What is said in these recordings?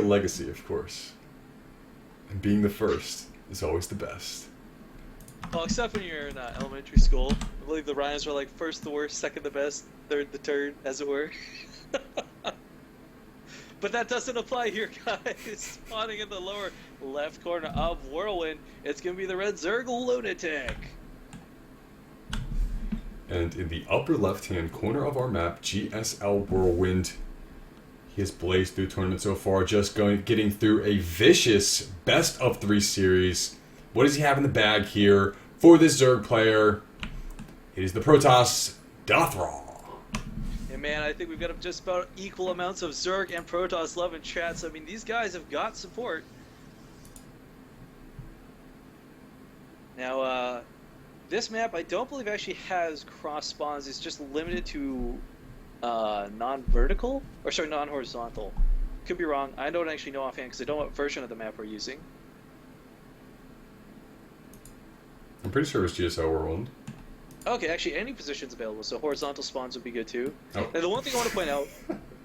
legacy, of course. And being the first is always the best. Well, except when you're in elementary school. I believe the rhymes were like first the worst, second the best, third the turd, as it were. But that doesn't apply here, guys. Spawning in the lower left corner of Whirlwind, it's going to be the red Zerg Lunatic. And in the upper left-hand corner of our map, GSL Whirlwind. He has blazed through tournament so far, just getting through a vicious best-of-3 series. What does he have in the bag here for this Zerg player? It is the Protoss DATHRALL. And man, I think we've got just about equal amounts of Zerg and Protoss love in chat. So I mean, these guys have got support. Now, this map I don't believe actually has cross spawns. It's just limited to non-vertical, or sorry, non-horizontal. Could be wrong. I don't actually know offhand because I don't know what version of the map we're using. I'm pretty sure it was GSL Whirlwind. Okay, actually any position's available, so horizontal spawns would be good too. Oh. Now the one thing I want to point out,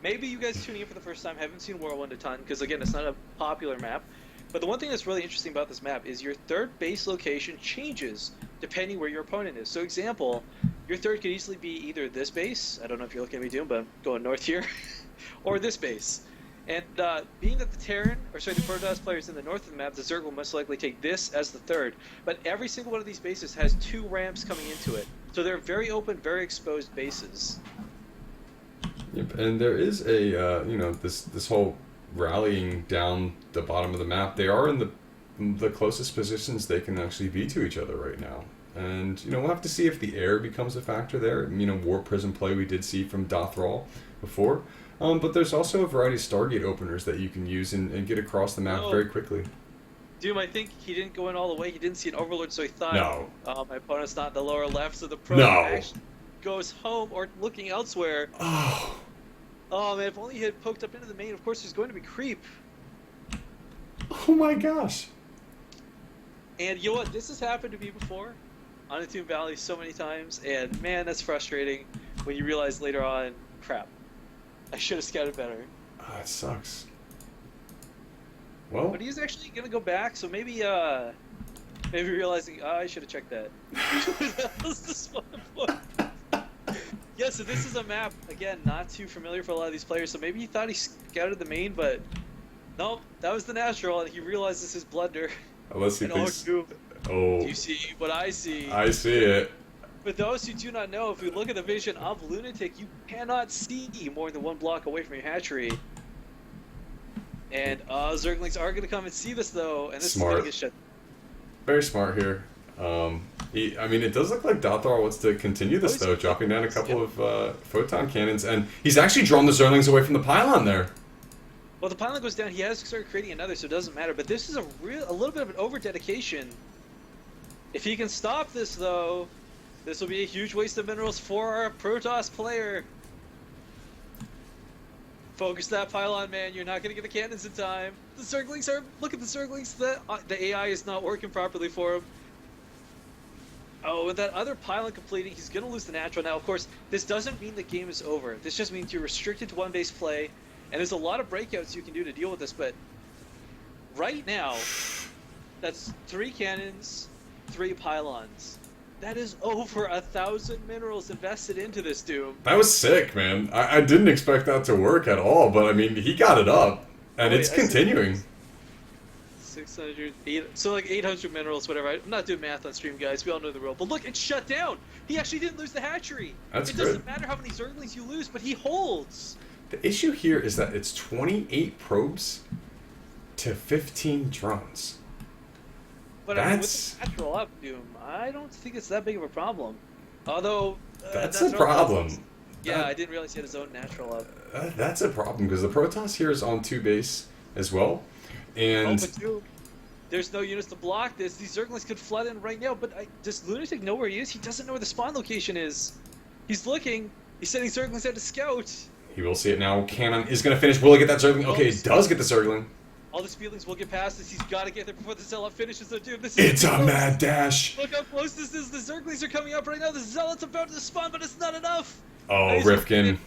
maybe you guys tuning in for the first time haven't seen Whirlwind a ton, because again, it's not a popular map. But the one thing that's really interesting about this map is your third base location changes depending where your opponent is. So example, your third could easily be either this base, I don't know if you're looking at me doing, but I'm going north here, or this base. And being that the Terran, or sorry, the Protoss players in the north of the map, the Zerg will most likely take this as the third. But every single one of these bases has 2 ramps coming into it. So they're very open, very exposed bases. Yep, and there is a, you know, this whole rallying down the bottom of the map. They are in the closest positions they can actually be to each other right now. And, you know, we'll have to see if the air becomes a factor there. You know, Warp Prism play we did see from DATHRALL before. But there's also a variety of Stargate openers that you can use and get across the map very quickly. Doom, I think he didn't go in all the way. He didn't see an Overlord, so he thought, no, my opponent's not in the lower left, so the Pro actually goes home or looking elsewhere. Oh. Oh man, if only he had poked up into the main, of course there's going to be creep. Oh my gosh. And you know what? This has happened to me before on the Tomb Valley so many times, and man, that's frustrating when you realize later on, crap, I should have scouted better. It sucks. Well, but he's actually gonna go back, so maybe realizing, I should have checked that. That was the spawn point. Yeah, so this is a map, again, not too familiar for a lot of these players, so maybe he thought he scouted the main, but nope, that was the natural, and he realized this is blunder. Unless he thinks... Do you see what I see? I see it. For those who do not know, if we look at the vision of Lunatic, you cannot see more than 1 block away from your hatchery. And Zerglings are going to come and see this, though, and this is going to get shut. Very smart here. I mean, it does look like DATHRALL wants to continue this, though, dropping down a couple of photon cannons, and he's actually drawn the Zerglings away from the pylon there. Well, the pylon goes down, he has started creating another, so it doesn't matter, but this is a little bit of an over-dedication. If he can stop this, though, this will be a huge waste of minerals for our Protoss player. Focus that pylon, man. You're not going to get the cannons in time. The Zerglings are... Look at the Zerglings. The AI is not working properly for him. Oh, with that other pylon completing, he's going to lose the natural. Now, of course, this doesn't mean the game is over. This just means you're restricted to 1 base play, and there's a lot of breakouts you can do to deal with this, but right now, that's 3 cannons, 3 pylons. That is over 1,000 minerals invested into this, Doom. That was sick, man. I didn't expect that to work at all, but I mean, he got it up, and it's continuing. 600, so like 800 minerals, whatever. I'm not doing math on stream, guys. We all know the rule. But look, it's shut down. He actually didn't lose the hatchery. That's good. It doesn't matter how many Zerglings you lose, but he holds. The issue here is that it's 28 probes to 15 drones. But I mean, with the natural up, Doom, I don't think it's that big of a problem. Although... that's a problem. Yeah, I didn't realize he had his own natural up. That's a problem, because the Protoss here is on 2 base as well. And... but Doom, there's no units to block this. These Zerglings could flood in right now, but does Lunatic know where he is? He doesn't know where the spawn location is. He's looking. He's sending Zerglings out to scout. He will see it now. Cannon is going to finish. Will he get that Zergling? Okay, it does get the Zergling. All these feelings will get past this. He's got to get there before the Zealot finishes. So, dude, this is a mad dash. Look how close this is. The Zerglings are coming up right now. The Zealot's about to spawn, but it's not enough. Oh, Rifkin.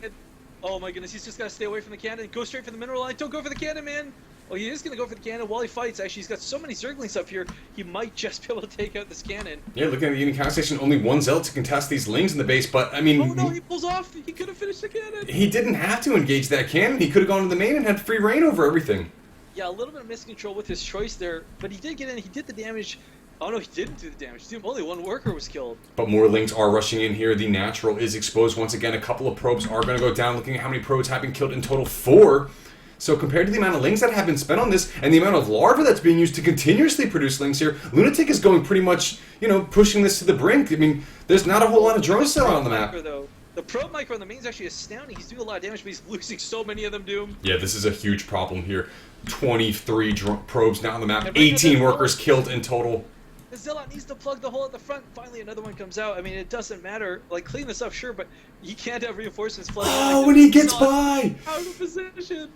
Oh my goodness, he's just got to stay away from the cannon. Go straight for the mineral line. Don't go for the cannon, man. Oh, he is going to go for the cannon while he fights. Actually, he's got so many Zerglings up here, he might just be able to take out this cannon. Yeah, looking at the Union Counter Station, only one Zealot to contest these Lings in the base, but, I mean... Oh no, he pulls off! He could have finished the cannon! He didn't have to engage that cannon. He could have gone to the main and had free reign over everything. Yeah, a little bit of miscontrol with his choice there, but he did get in, he did the damage. Oh no, he didn't do the damage. Only one worker was killed. But more Lings are rushing in here. The natural is exposed once again. A couple of probes are going to go down. Looking at how many probes have been killed in total, 4. So compared to the amount of Lings that have been spent on this and the amount of larvae that's being used to continuously produce Lings here, Lunatic is going pretty much, you know, pushing this to the brink. I mean, there's not a whole lot of drones still on the map. The probe micro on the main is actually astounding. He's doing a lot of damage, but he's losing so many of them, Doom. Yeah, this is a huge problem here. 23 probes now on the map. 18 workers killed in total. The Zealot needs to plug the hole at the front. Finally, another one comes out. I mean, it doesn't matter. Like, clean this up, sure, but you can't have reinforcements flooding. Oh, and he gets by! Out of position.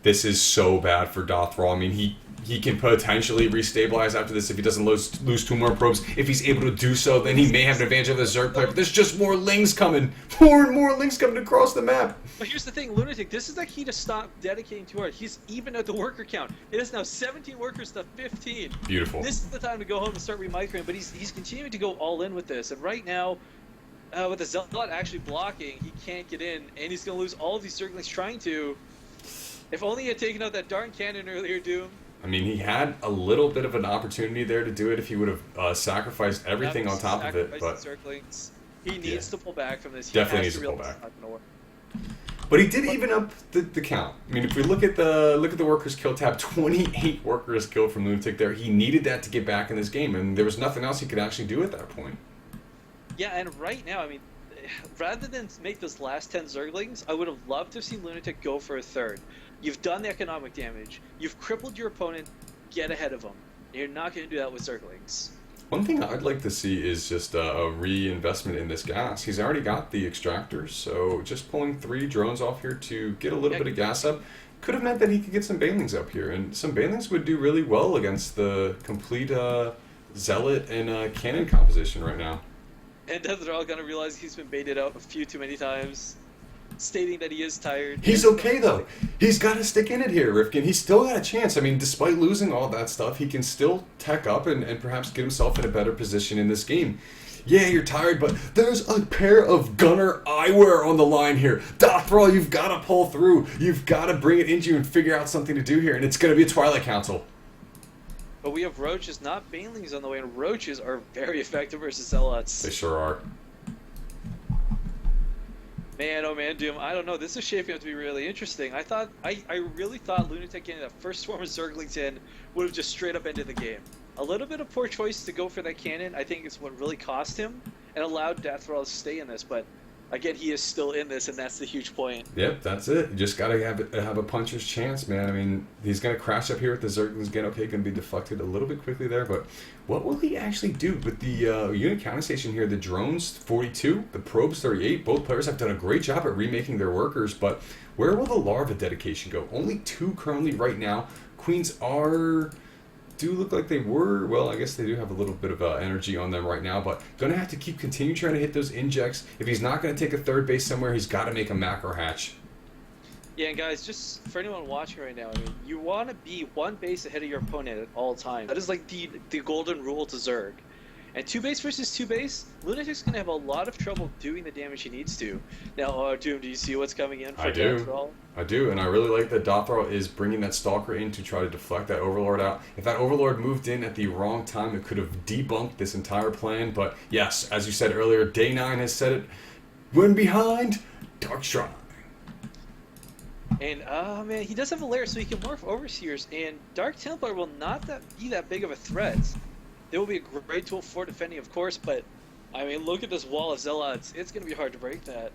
This is so bad for DATHRALL. I mean, he can potentially restabilize after this if he doesn't lose 2 more probes. If he's able to do so, then he may have an advantage of the Zerg player. But there's just more Lings coming. More and more Lings coming across the map. But here's the thing, Lunatic, this is the key to stop dedicating too hard. He's even at the worker count. It is now 17 workers to 15. Beautiful. This is the time to go home and start remicroing, but he's continuing to go all in with this. And right now, with the Zealot actually blocking, he can't get in, and he's going to lose all of these Zerglings trying to. If only he had taken out that darn cannon earlier, Doom. I mean, he had a little bit of an opportunity there to do it if he would have sacrificed everything on top of it. But Zerglings. He needs to pull back from this. He definitely needs to pull back. But he did even up the count. I mean, if we look at the workers kill tab, 28 workers killed from Lunatic there. He needed that to get back in this game, and there was nothing else he could actually do at that point. Yeah, and right now, I mean, rather than make those last 10 Zerglings, I would have loved to have seen Lunatic go for a third. You've done the economic damage. You've crippled your opponent. Get ahead of them. You're not going to do that with Zerglings. One thing I'd like to see is just a reinvestment in this gas. He's already got the extractors, so just pulling 3 drones off here to get a little bit of gas up could have meant that he could get some Banelings up here. And some Banelings would do really well against the complete Zealot and Cannon composition right now. And DATHRALL going to realize he's been baited out a few too many times, stating that he is tired. He's okay, though. He's got to stick in it here, Rifkin. He's still got a chance. I mean, despite losing all that stuff, he can still tech up and perhaps get himself in a better position in this game. Yeah, you're tired, but there's a pair of gunner eyewear on the line here. DATHRALL, you've got to pull through. You've got to bring it into you and figure out something to do here, and it's going to be a Twilight Council. But we have Roaches, not Banelings on the way, and Roaches are very effective versus Zealots. They sure are. Man, oh man, Doom, I don't know. This is shaping up to be really interesting. I really thought Lunatic getting that first swarm of Zerglings in would have just straight up ended the game. A little bit of poor choice to go for that cannon, I think, is what really cost him and allowed DATHRALL to stay in this. But again, he is still in this, and that's the huge point. Yep, that's it. You just gotta have a puncher's chance, man. I mean, he's gonna crash up here with the Zerglings again. Okay, gonna be deflected a little bit quickly there, but what will he actually do with the unit counting station here? The drones 42, the probes 38. Both players have done a great job at remaking their workers, but where will the larva dedication go? Only 2 currently right now. Queens do look like they were, well, I guess they do have a little bit of energy on them right now, but going to have to continue trying to hit those injects. If he's not going to take a third base somewhere, he's got to make a macro hatch. Yeah, and guys, just for anyone watching right now, I mean, you want to be 1 base ahead of your opponent at all times. That is like the golden rule to Zerg. And 2 base versus 2 base, Lunatic's going to have a lot of trouble doing the damage he needs to. Now, Doom, do you see what's coming in for DATHRALL? I do, and I really like that DATHRALL is bringing that Stalker in to try to deflect that Overlord out. If that Overlord moved in at the wrong time, it could have debunked this entire plan. But yes, as you said earlier, Day 9 has said it. When behind, Dark Shrine. And, man, he does have a lair, so he can morph Overseers, and Dark Templar will not be that big of a threat. They will be a great tool for defending, of course, but, I mean, look at this wall of Zealots. It's going to be hard to break that.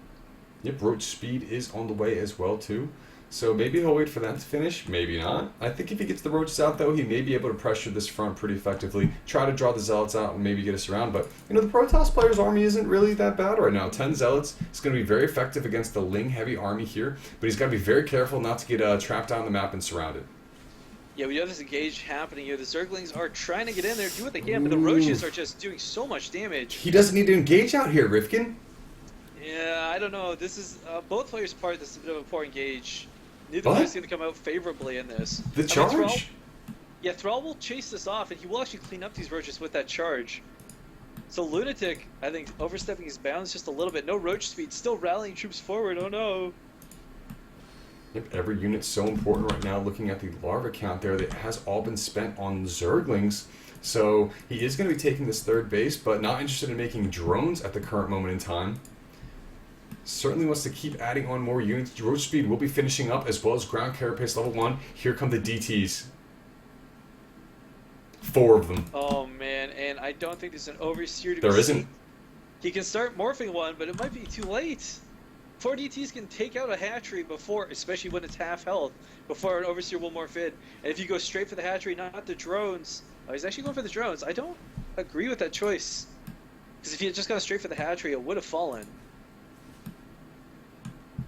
Yep, Roach Speed is on the way as well, too. So maybe he'll wait for that to finish, maybe not. I think if he gets the Roaches out, though, he may be able to pressure this front pretty effectively, try to draw the Zealots out and maybe get us around. But, you know, the Protoss player's army isn't really that bad right now. 10 Zealots is going to be very effective against the Ling-heavy army here, but he's got to be very careful not to get trapped on the map and surrounded. Yeah, we have this engage happening here. The Zerglings are trying to get in there, do what they can, but the Roaches are just doing so much damage. He doesn't need to engage out here, Rifkin. Yeah, I don't know. This is both players' part. This is a bit of a poor engage. Neither What? player is going to come out favorably in this. The charge? Yeah, Thrall will chase this off, and he will actually clean up these roaches with that charge. So Lunatic, I think, overstepping his bounds just a little bit. No roach speed, still rallying troops forward. Oh no. Yep, every unit's so important right now. Looking at the larva count there, that has all been spent on Zerglings. So he is going to be taking this third base, but not interested in making drones at the current moment in time. Certainly wants to keep adding on more units. Roach speed will be finishing up, as well as ground carapace level 1. Here come the DTs. 4 of them. Oh man, and I don't think there's an overseer to There be isn't. seen. He can start morphing one, but it might be too late. 4 DTs can take out a hatchery before, especially when it's half health, before an overseer will morph in. And if you go straight for the hatchery, not the drones. Oh, he's actually going for the drones. I don't agree with that choice. Because if he had just gone straight for the hatchery, it would have fallen.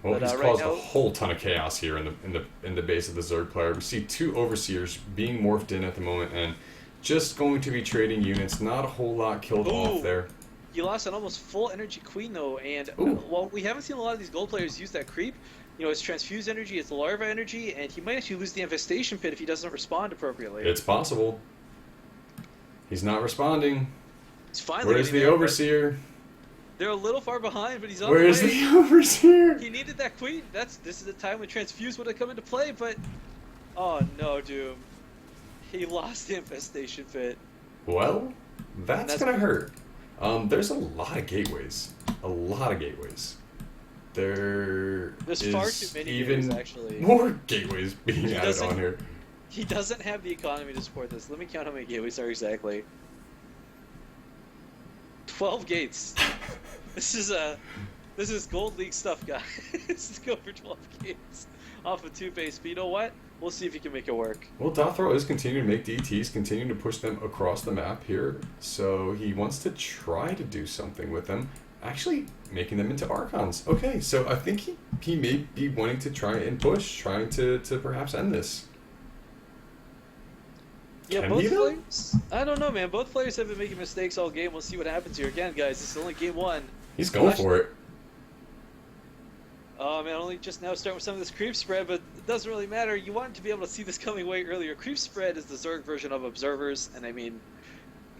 Well, But, he's right caused now- a whole ton of chaos here in the base of the Zerg player. We see 2 overseers being morphed in at the moment, and just going to be trading units. Not a whole lot killed off there. You lost an almost full energy queen though, and Ooh. while we haven't seen a lot of these gold players use that creep, you know, it's transfused energy, it's larva energy, and he might actually lose the infestation pit if he doesn't respond appropriately. It's possible. He's not responding. It's finally Where's getting the there, but overseer? They're a little far behind, but he's on Where's the way. the overseer? He needed that queen. This is the time when transfuse would have come into play, but oh no, Doom. He lost the infestation pit. Well, that's That's- gonna hurt. There's a lot of gateways. A lot of gateways. There's far too many even gateways, actually. more gateways being He added doesn't- on here. He doesn't have the economy to support this. Let me count how many gateways are exactly. 12 gates. This is Gold League stuff, guys. Let's go for 12 gates off of 2 base. But you know what? We'll see if he can make it work. Well, DATHRALL is continuing to make DTs, continuing to push them across the map here. So he wants to try to do something with them, actually making them into Archons. Okay, so I think he may be wanting to try and push, trying to perhaps end this. Yeah, Can both he, though? players. I don't know, man. Both players have been making mistakes all game. We'll see what happens here. Again, guys, this is only game 1. He's going for it. Oh man, only just now starting with some of this creep spread, but it doesn't really matter. You want to be able to see this coming way earlier. Creep spread is the Zerg version of observers, and I mean,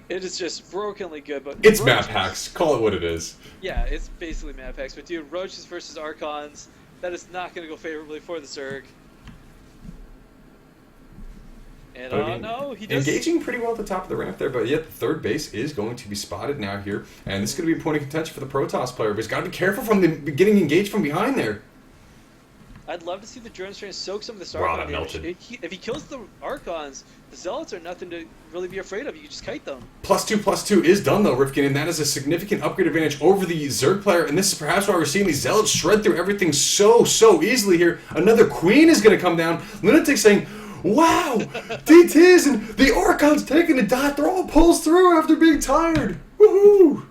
it is just brokenly good. But It's roaches- map hacks. Call it what it is. Yeah, it's basically map hacks. But dude, roaches versus archons, that is not going to go favorably for the Zerg. And But, I mean, no, he does. engaging pretty well at the top of the ramp there, but yet the third base is going to be spotted now here, and this is going to be a point of contention for the Protoss player, but he's got to be careful from getting engaged from behind there. I'd love to see the drones try and soak some of this Wow, archon that damage. melted. If he kills the archons, the zealots are nothing to really be afraid of. You can just kite them. +2/+2 is done though, Rifkin, and that is a significant upgrade advantage over the Zerg player, and this is perhaps why we're seeing these Zealots shred through everything so easily here. Another Queen is going to come down. Lunatic saying, wow, DTs, and the Archon's taking it. DATHRALL pulls through after being tired. Woohoo!